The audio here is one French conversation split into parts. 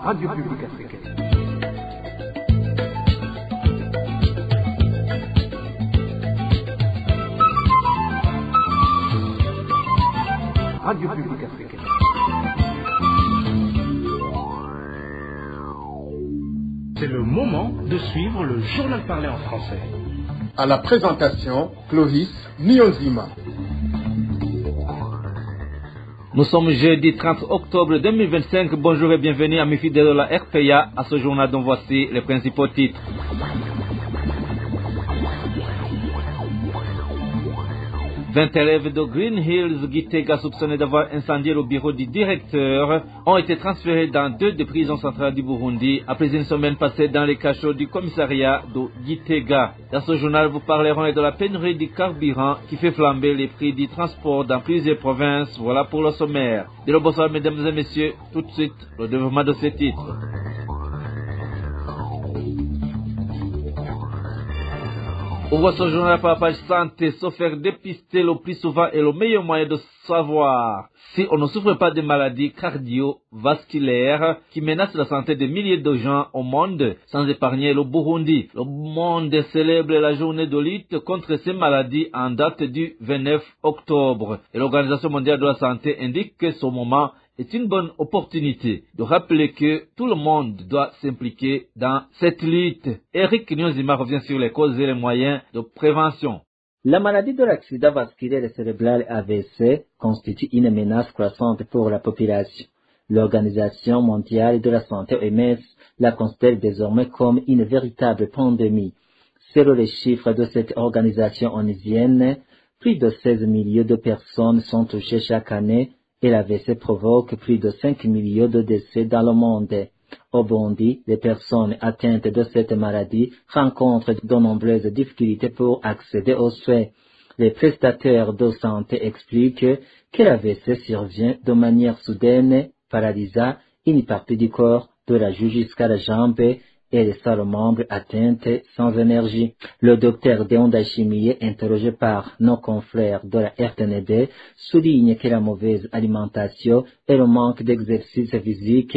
Radio Publique Africaine. Radio Publique Africaine. C'est le moment de suivre le journal parlé en français. À la présentation, Clovis Nyonzima. Nous sommes jeudi 30 octobre 2025. Bonjour et bienvenue à mes fidèles de la RPA à ce journal dont voici les principaux titres. 20 élèves de Green Hills Gitega soupçonnés d'avoir incendié le bureau du directeur ont été transférés dans 2 des prisons centrales du Burundi après une semaine passée dans les cachots du commissariat de Gitega. Dans ce journal, vous parlerons de la pénurie du carburant qui fait flamber les prix du transport dans plusieurs provinces. Voilà pour le sommaire. Dès le bonsoir, mesdames et messieurs, tout de suite, le développement de ces titres. Ouvre ce journal par la page santé. Se faire dépister le plus souvent est le meilleur moyen de savoir si on ne souffre pas de maladies cardiovasculaires qui menacent la santé de milliers de gens au monde, sans épargner le Burundi. Le monde célèbre la journée de lutte contre ces maladies en date du 29 octobre. Et l'Organisation mondiale de la santé indique que ce moment est une bonne opportunité de rappeler que tout le monde doit s'impliquer dans cette lutte. Eric Nyonzima revient sur les causes et les moyens de prévention. La maladie de l'accident vasculaire cérébral AVC constitue une menace croissante pour la population. L'Organisation mondiale de la santé OMS la considère désormais comme une véritable pandémie. Selon les chiffres de cette organisation onusienne, plus de 16 millions de personnes sont touchées chaque année et l'AVC provoque plus de 5 millions de décès dans le monde. Au Burundi, les personnes atteintes de cette maladie rencontrent de nombreuses difficultés pour accéder aux soins. Les prestataires de santé expliquent que l'AVC survient de manière soudaine, paralysant une partie du corps, de la joue jusqu'à la jambe, et les seuls membres atteints sans énergie. Le docteur Deonda Chimier, interrogé par nos confrères de la RTNB, souligne que la mauvaise alimentation et le manque d'exercice physique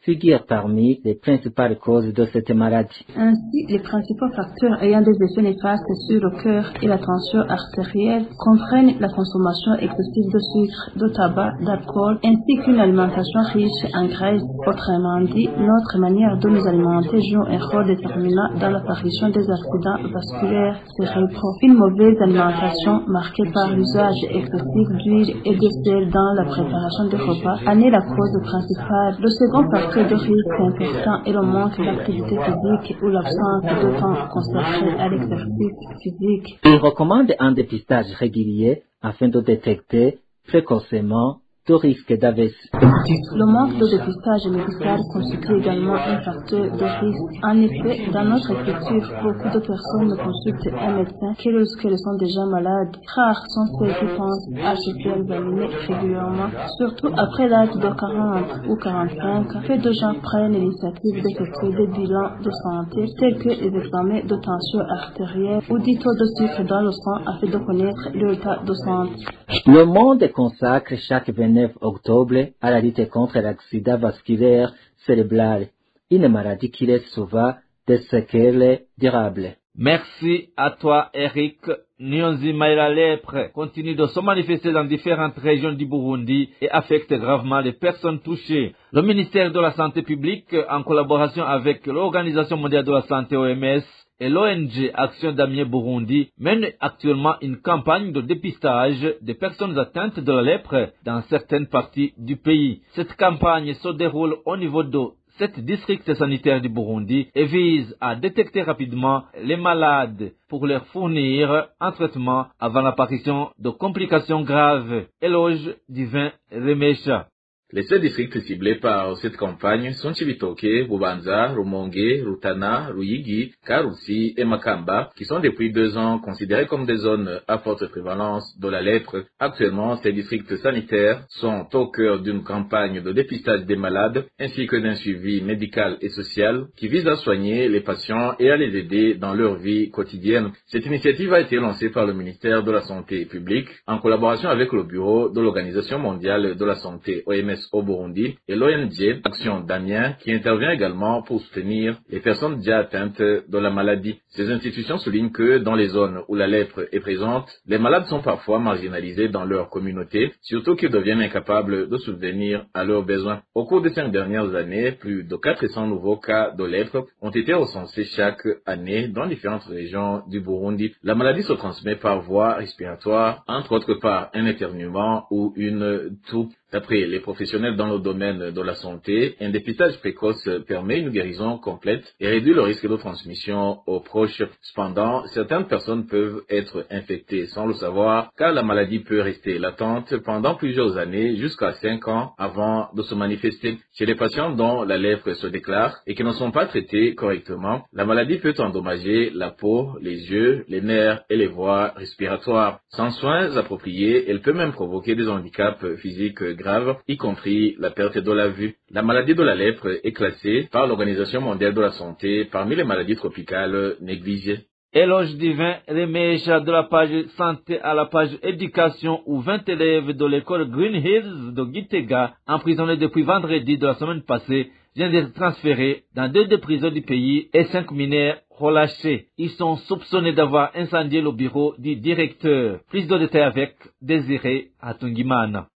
figurent parmi les principales causes de cette maladie. Ainsi, les principaux facteurs ayant des effets néfastes sur le cœur et la tension artérielle comprennent la consommation excessive de sucre, de tabac, d'alcool, ainsi qu'une alimentation riche en graisse. Autrement dit, notre manière de nous alimenter joue un rôle déterminant dans l'apparition des accidents vasculaires cérébraux. Une mauvaise alimentation marquée par l'usage excessif d'huile et de sel dans la préparation des repas en est la cause principale. Le second facteur de risque important est le manque d'activité physique ou l'absence de temps consacré à l'exercice physique. Il recommande un dépistage régulier afin de détecter précocement tout risque d'AVC. Le manque de dépistage médical constitue également un facteur de risque. En effet, dans notre culture, beaucoup de personnes ne consultent un médecin que lorsqu'elles sont déjà malades. Rares sont ceux qui pensent à se faire examiner régulièrement, surtout après l'âge de 40 ou 45. Peu de gens prennent l'initiative d'effectuer des bilans de santé tels que les examens de tension artérielle ou du taux de sucre dans le sang afin de connaître l'état de santé. Le monde consacre chaque 29 octobre à la lutte contre l'accident vasculaire cérébral, une maladie qui laisse souvent des séquelles durables. Merci à toi, Eric. Nyonzima et la lèpre continue de se manifester dans différentes régions du Burundi et affecte gravement les personnes touchées. Le ministère de la Santé publique, en collaboration avec l'Organisation mondiale de la santé OMS, et l'ONG Action Damier Burundi mène actuellement une campagne de dépistage des personnes atteintes de la lèpre dans certaines parties du pays. Cette campagne se déroule au niveau de 7 districts sanitaires du Burundi et vise à détecter rapidement les malades pour leur fournir un traitement avant l'apparition de complications graves. Éloge Divin Remesha. Les 7 districts ciblés par cette campagne sont Chibitoke, Bubanza, Rumonge, Rutana, Ruyigi, Karusi et Makamba, qui sont depuis 2 ans considérés comme des zones à forte prévalence de la lèpre. Actuellement, ces districts sanitaires sont au cœur d'une campagne de dépistage des malades ainsi que d'un suivi médical et social qui vise à soigner les patients et à les aider dans leur vie quotidienne. Cette initiative a été lancée par le ministère de la Santé publique en collaboration avec le bureau de l'Organisation mondiale de la santé, OMS. au Burundi et l'ONG Action Damien qui intervient également pour soutenir les personnes déjà atteintes de la maladie. Ces institutions soulignent que dans les zones où la lèpre est présente, les malades sont parfois marginalisés dans leur communauté, surtout qu'ils deviennent incapables de subvenir à leurs besoins. Au cours des 5 dernières années, plus de 400 nouveaux cas de lèpre ont été recensés chaque année dans différentes régions du Burundi. La maladie se transmet par voie respiratoire, entre autres par un éternuement ou une toux. D'après les professionnels dans le domaine de la santé, un dépistage précoce permet une guérison complète et réduit le risque de transmission aux proches. Cependant, certaines personnes peuvent être infectées sans le savoir, car la maladie peut rester latente pendant plusieurs années, jusqu'à 5 ans avant de se manifester. Chez les patients dont la lèpre se déclare et qui ne sont pas traités correctement, la maladie peut endommager la peau, les yeux, les nerfs et les voies respiratoires. Sans soins appropriés, elle peut même provoquer des handicaps physiques graves, y compris la perte de la vue. La maladie de la lèpre est classée par l'Organisation mondiale de la santé parmi les maladies tropicales négligées. Éloge divin, remèche de la page santé à la page éducation où 20 élèves de l'école Green Hills de Gitega, emprisonnés depuis vendredi de la semaine passée, viennent d'être transférés dans 2 des prisons du pays et 5 mineurs relâchés. Ils sont soupçonnés d'avoir incendié le bureau du directeur. Plus de détails avec Désiré Atungimana.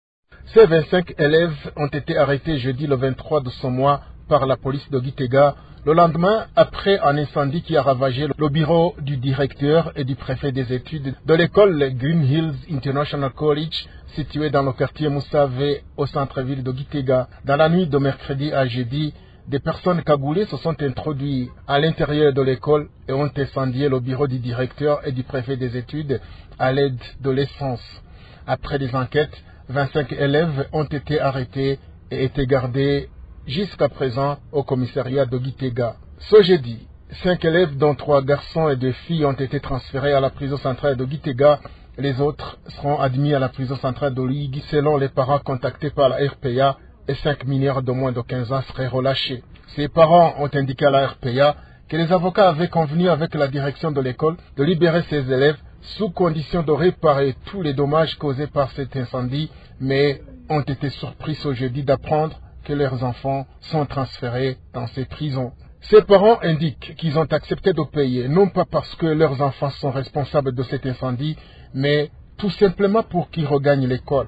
Ces 25 élèves ont été arrêtés jeudi le 23 de ce mois par la police de Gitega, le lendemain après un incendie qui a ravagé le bureau du directeur et du préfet des études de l'école Green Hills International College, située dans le quartier Moussave au centre-ville de Gitega. Dans la nuit de mercredi à jeudi, des personnes cagoulées se sont introduites à l'intérieur de l'école et ont incendié le bureau du directeur et du préfet des études à l'aide de l'essence. Après des enquêtes, 25 élèves ont été arrêtés et étaient gardés jusqu'à présent au commissariat de Gitega. Ce jeudi, 5 élèves dont 3 garçons et 2 filles ont été transférés à la prison centrale de Gitega. Les autres seront admis à la prison centrale de Luyigi selon les parents contactés par la RPA et 5 mineurs de moins de 15 ans seraient relâchés. Ces parents ont indiqué à la RPA que les avocats avaient convenu avec la direction de l'école de libérer ces élèves sous condition de réparer tous les dommages causés par cet incendie, mais ont été surpris ce jeudi d'apprendre que leurs enfants sont transférés dans ces prisons. Ces parents indiquent qu'ils ont accepté de payer, non pas parce que leurs enfants sont responsables de cet incendie, mais tout simplement pour qu'ils regagnent l'école.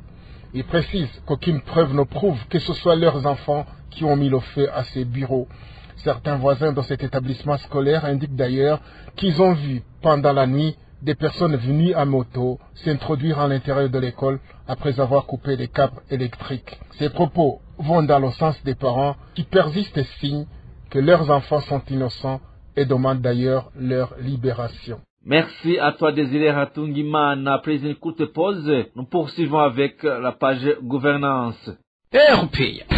Ils précisent qu'aucune preuve ne prouve que ce soit leurs enfants qui ont mis le feu à ces bureaux. Certains voisins de cet établissement scolaire indiquent d'ailleurs qu'ils ont vu pendant la nuit des personnes venues à moto s'introduire à l'intérieur de l'école après avoir coupé les câbles électriques. Ces propos vont dans le sens des parents qui persistent et signent que leurs enfants sont innocents et demandent d'ailleurs leur libération. Merci à toi Désiré Hatungimana. Après une courte pause, nous poursuivons avec la page gouvernance. RPA.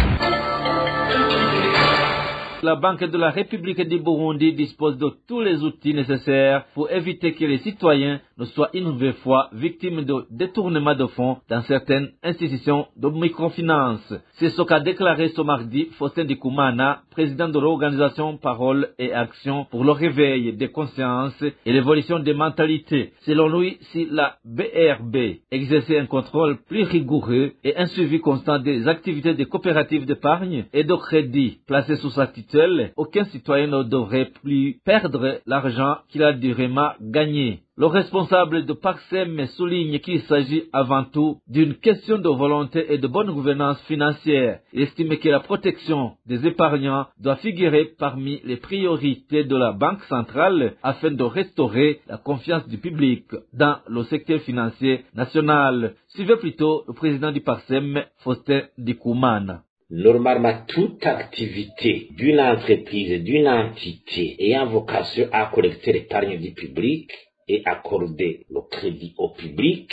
La Banque de la République du Burundi dispose de tous les outils nécessaires pour éviter que les citoyens ne soient une nouvelle fois victimes de détournement de fonds dans certaines institutions de microfinance. C'est ce qu'a déclaré ce mardi Faustin Ndikumana, président de l'organisation Parole et Action pour le réveil des consciences et l'évolution des mentalités. Selon lui, si la BRB exerçait un contrôle plus rigoureux et un suivi constant des activités des coopératives d'épargne et de crédit placées sous sa tutelle, aucun citoyen ne devrait plus perdre l'argent qu'il a durement gagné. Le responsable de Paxem souligne qu'il s'agit avant tout d'une question de volonté et de bonne gouvernance financière. Il estime que la protection des épargnants doit figurer parmi les priorités de la Banque centrale afin de restaurer la confiance du public dans le secteur financier national. Suivez plutôt le président du Paxem, Faustin Ndikumana. Normalement, toute activité d'une entreprise, d'une entité ayant vocation à collecter l'épargne du public et accorder le crédit au public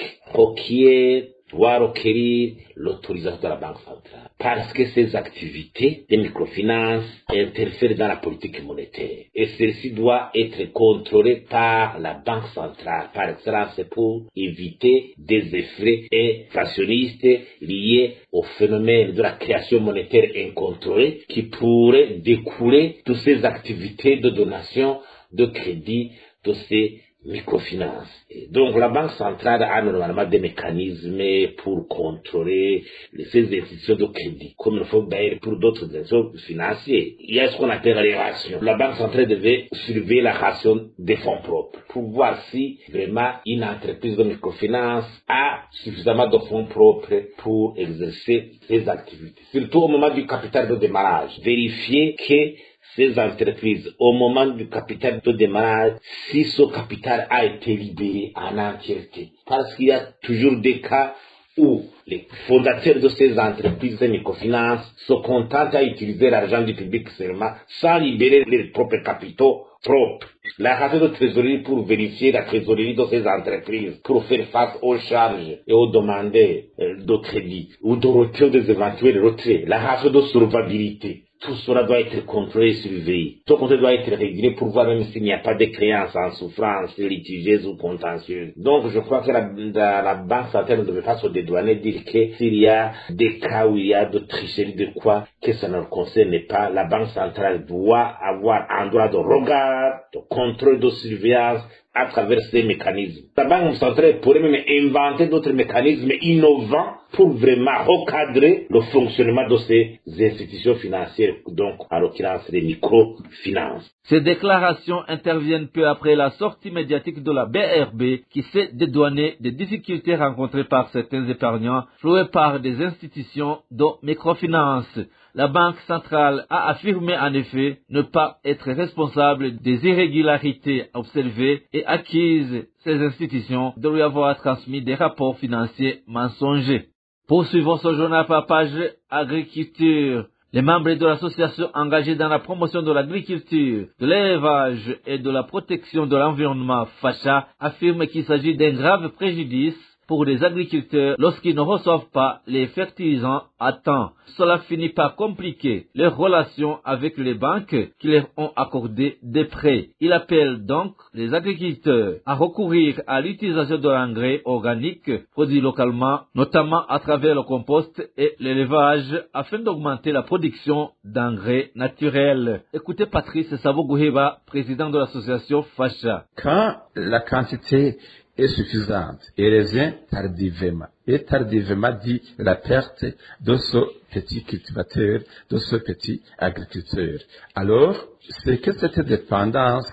doit requérir l'autorisation de la Banque centrale. Parce que ces activités de microfinance interfèrent dans la politique monétaire. Et celle-ci doit être contrôlée par la Banque centrale, par excellence, pour éviter des effets inflationnistes liés au phénomène de la création monétaire incontrôlée qui pourrait découler de ces activités de donation de crédit de ces microfinance. Et donc la Banque centrale a normalement des mécanismes pour contrôler ces institutions de crédit, comme il faut d'ailleurs pour d'autres institutions financières. Il y a ce qu'on appelle les rations. La Banque centrale devait surveiller la ration des fonds propres pour voir si vraiment une entreprise de microfinance a suffisamment de fonds propres pour exercer ses activités. Surtout au moment du capital de démarrage. Vérifier que ces entreprises, au moment du capital de démarrage, si ce capital a été libéré en entièreté. Parce qu'il y a toujours des cas où les fondateurs de ces entreprises de microfinance se contentent à utiliser l'argent du public seulement, sans libérer les propres capitaux propres. La ration de trésorerie pour vérifier la trésorerie de ces entreprises, pour faire face aux charges et aux demandes de crédit, ou de retrait des éventuels retraits. La ration de solvabilité. Tout cela doit être contrôlé et surveillé. Tout compte doit être régulé pour voir même s'il n'y a pas de créances en souffrance, litigieuses ou contentieuses. Donc, je crois que la Banque centrale ne devait pas se dédouaner dire que s'il y a des cas où il y a de tricherie de quoi, que ça ne le concerne pas, la Banque centrale doit avoir un droit de regard, de contrôle, de surveillance à travers ces mécanismes. La Banque centrale pourrait même inventer d'autres mécanismes innovants pour vraiment recadrer le fonctionnement de ces institutions financières, donc en l'occurrence les microfinances. Ces déclarations interviennent peu après la sortie médiatique de la BRB qui s'est dédouanée des difficultés rencontrées par certains épargnants floués par des institutions de microfinance. La Banque centrale a affirmé en effet ne pas être responsable des irrégularités observées et accuse ces institutions de lui avoir transmis des rapports financiers mensongers. Poursuivons ce journal par page agriculture. Les membres de l'association engagée dans la promotion de l'agriculture, de l'élevage et de la protection de l'environnement FACHA affirment qu'il s'agit d'un grave préjudice pour les agriculteurs lorsqu'ils ne reçoivent pas les fertilisants à temps. Cela finit par compliquer leurs relations avec les banques qui leur ont accordé des prêts. Il appelle donc les agriculteurs à recourir à l'utilisation de l'engrais organique produit localement, notamment à travers le compost et l'élevage, afin d'augmenter la production d'engrais naturels. Écoutez Patrice Savoguheba, président de l'association FACHA. Quand la quantité est suffisante et revient tardivement. Et tardivement dit la perte de ce petit cultivateur, de ce petit agriculteur. Alors, c'est que cette dépendance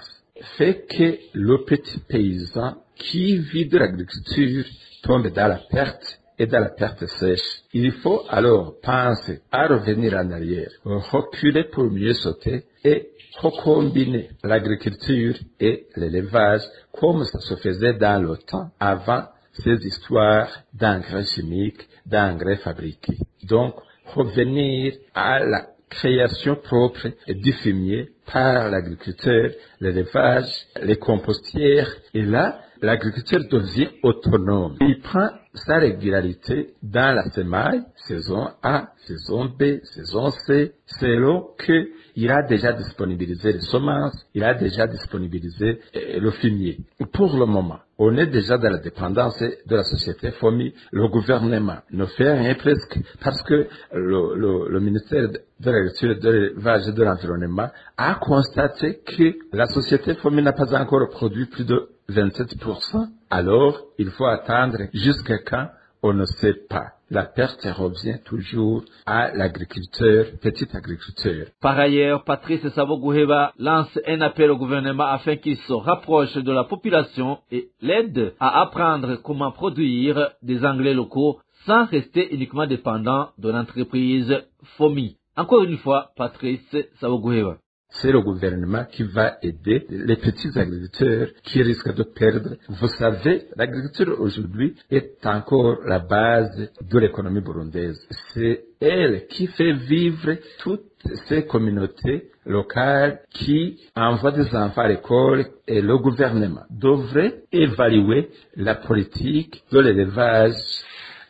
fait que le petit paysan qui vit de l'agriculture tombe dans la perte et dans la perte sèche. Il faut alors penser à revenir en arrière, reculer pour mieux sauter et recombiner l'agriculture et l'élevage comme ça se faisait dans le temps avant ces histoires d'engrais chimiques, d'engrais fabriqués. Donc, revenir à la création propre du fumier par l'agriculteur, l'élevage, les compostières. Et là, l'agriculteur devient autonome. Il prend sa régularité dans la semaille, saison A, saison B, saison C, selon qu'il a déjà disponibilisé les semences, il a déjà disponibilisé le fumier. Pour le moment, on est déjà dans la dépendance de la société FOMI. Le gouvernement ne fait rien presque parce que le ministère de l'Agriculture, de l'Élevage et de l'Environnement a constaté que la société FOMI n'a pas encore produit plus de 27%. Alors, il faut attendre jusqu'à quand on ne sait pas. La perte revient toujours à l'agriculteur, petit agriculteur. Par ailleurs, Patrice Savoguheba lance un appel au gouvernement afin qu'il se rapproche de la population et l'aide à apprendre comment produire des engrais locaux sans rester uniquement dépendant de l'entreprise FOMI. Encore une fois, Patrice Savoguheba. C'est le gouvernement qui va aider les petits agriculteurs qui risquent de perdre. Vous savez, l'agriculture aujourd'hui est encore la base de l'économie burundaise. C'est elle qui fait vivre toutes ces communautés locales qui envoient des enfants à l'école, et le gouvernement devrait évaluer la politique de l'élevage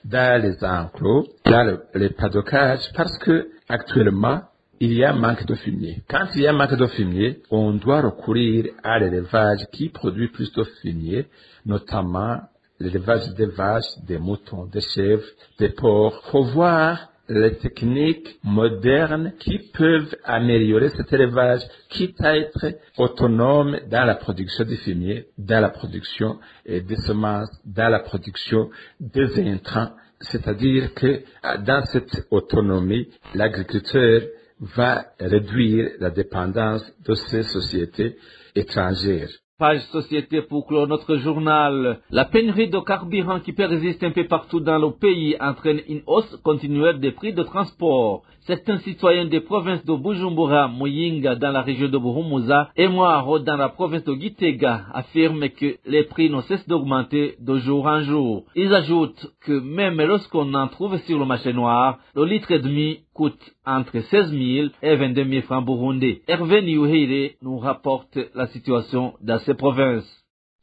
dans les enclos, dans les paddockages, parce que actuellement, il y a un manque de fumier. Quand il y a un manque de fumier, on doit recourir à l'élevage qui produit plus de fumier, notamment l'élevage des vaches, des moutons, des chèvres, des porcs. Il faut voir les techniques modernes qui peuvent améliorer cet élevage, quitte à être autonome dans la production des fumiers, dans la production des semences, dans la production des intrants. C'est-à-dire que dans cette autonomie, l'agriculteur va réduire la dépendance de ces sociétés étrangères. Page société pour clore notre journal. La pénurie de carburant qui persiste un peu partout dans le pays entraîne une hausse continuelle des prix de transport. Certains citoyens des provinces de Bujumbura, Muyinga dans la région de Buhumuza et Mwaro dans la province de Gitega affirment que les prix ne cessent d'augmenter de jour en jour. Ils ajoutent que même lorsqu'on en trouve sur le marché noir, le litre et demi coûte entre 16 000 et 22 000 francs burundais. Hervé Niouhire nous rapporte la situation dans ces provinces.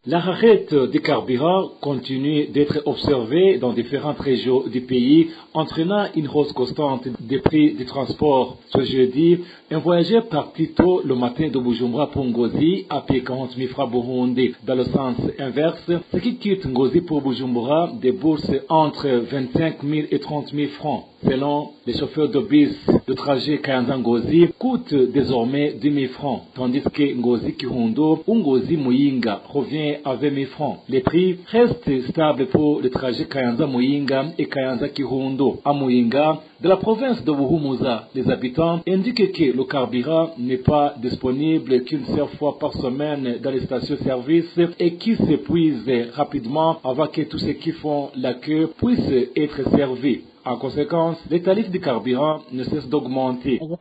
La rareté des carburants continue d'être observée dans différentes régions du pays, entraînant une hausse constante des prix du transport. Ce jeudi, un voyageur parti tôt le matin de Bujumbura pour Ngozi a payé 40 000 francs burundais. Dans le sens inverse, ce qui quitte Ngozi pour Bujumbura débourse entre 25 000 et 30 000 francs. Selon les chauffeurs de bus, le trajet Kayanza-Ngozi coûte désormais 10 000 francs, tandis que Ngozi-Kirundo ou Ngozi-Muyinga revient à 20 000 francs. Les prix restent stables pour le trajet Kayanza-Muyinga et Kayanza-Kirundo. À Muyinga, de la province de Buhumuza, les habitants indiquent que le carburant n'est pas disponible qu'une seule fois par semaine dans les stations-service et qu'il s'épuise rapidement avant que tous ceux qui font la queue puissent être servis. En conséquence, les tarifs du carburant ne cessent d'augmenter. Le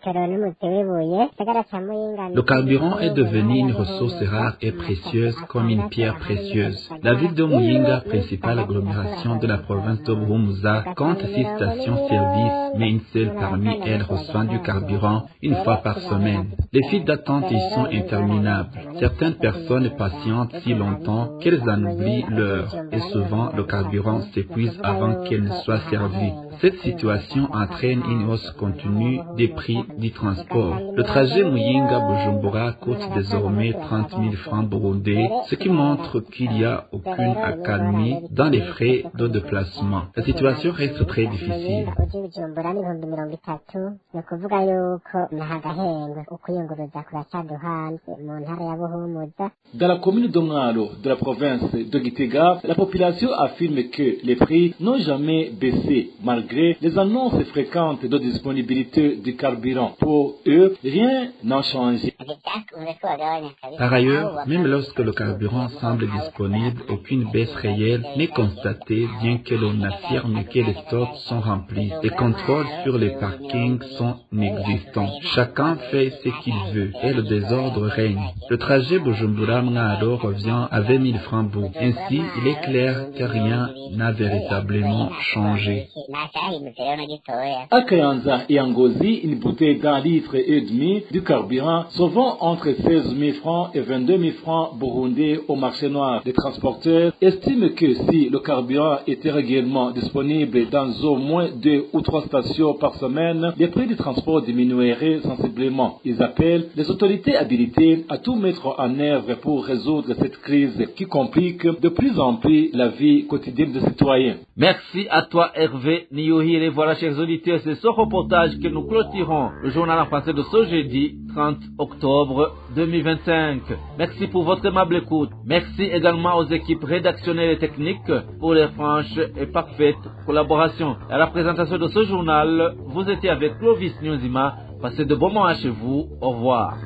carburant est devenu une ressource rare et précieuse comme une pierre précieuse. La ville de Muyinga, principale agglomération de la province de Buhumuza, compte 6 stations-service, mais une seule parmi elles reçoit du carburant une fois par semaine. Les files d'attente y sont interminables. Certaines personnes patientent si longtemps qu'elles en oublient l'heure et souvent le carburant s'épuise avant qu'elle ne soit servie. Cette situation entraîne une hausse continue des prix du transport. Le trajet Muyinga-Bujumbura coûte désormais 30 000 francs burundais, ce qui montre qu'il n'y a aucune accalmie dans les frais de déplacement. La situation reste très difficile. Dans la commune de Mwaro, de la province de Gitega, la population affirme que les prix n'ont jamais baissé, malgré les annonces fréquentes de disponibilité du carburant. Pour eux, rien n'a changé. Par ailleurs, même lorsque le carburant semble disponible, aucune baisse réelle n'est constatée, bien que l'on affirme que les stocks sont remplis. Les contrôles sur les parkings sont inexistants. Chacun fait ce qu'il veut et le désordre règne. Le trajet Bujumbura-Mwaro revient à 20 000 francs bout. Ainsi, il est clair que rien n'a véritablement changé. À Kayanza et à Ngozi, une bouteille d'1,5 litre du carburant se vend entre 16 000 francs et 22 000 francs burundais au marché noir. Les transporteurs estiment que si le carburant était régulièrement disponible dans au moins 2 ou 3 stations par semaine, les prix du transport diminueraient sensiblement. Ils appellent les autorités habilitées à tout mettre en œuvre pour résoudre cette crise qui complique de plus en plus la vie quotidienne des citoyens. Merci à toi Hervé Niouhire. Voilà, chers auditeurs, c'est ce reportage que nous clôturons le journal en français de ce jeudi 30 octobre 2025. Merci pour votre aimable écoute. Merci également aux équipes rédactionnelles et techniques pour les franches et parfaites collaborations. À la présentation de ce journal, vous étiez avec Clovis Nyonzima. Passez de bons moments chez vous. Au revoir.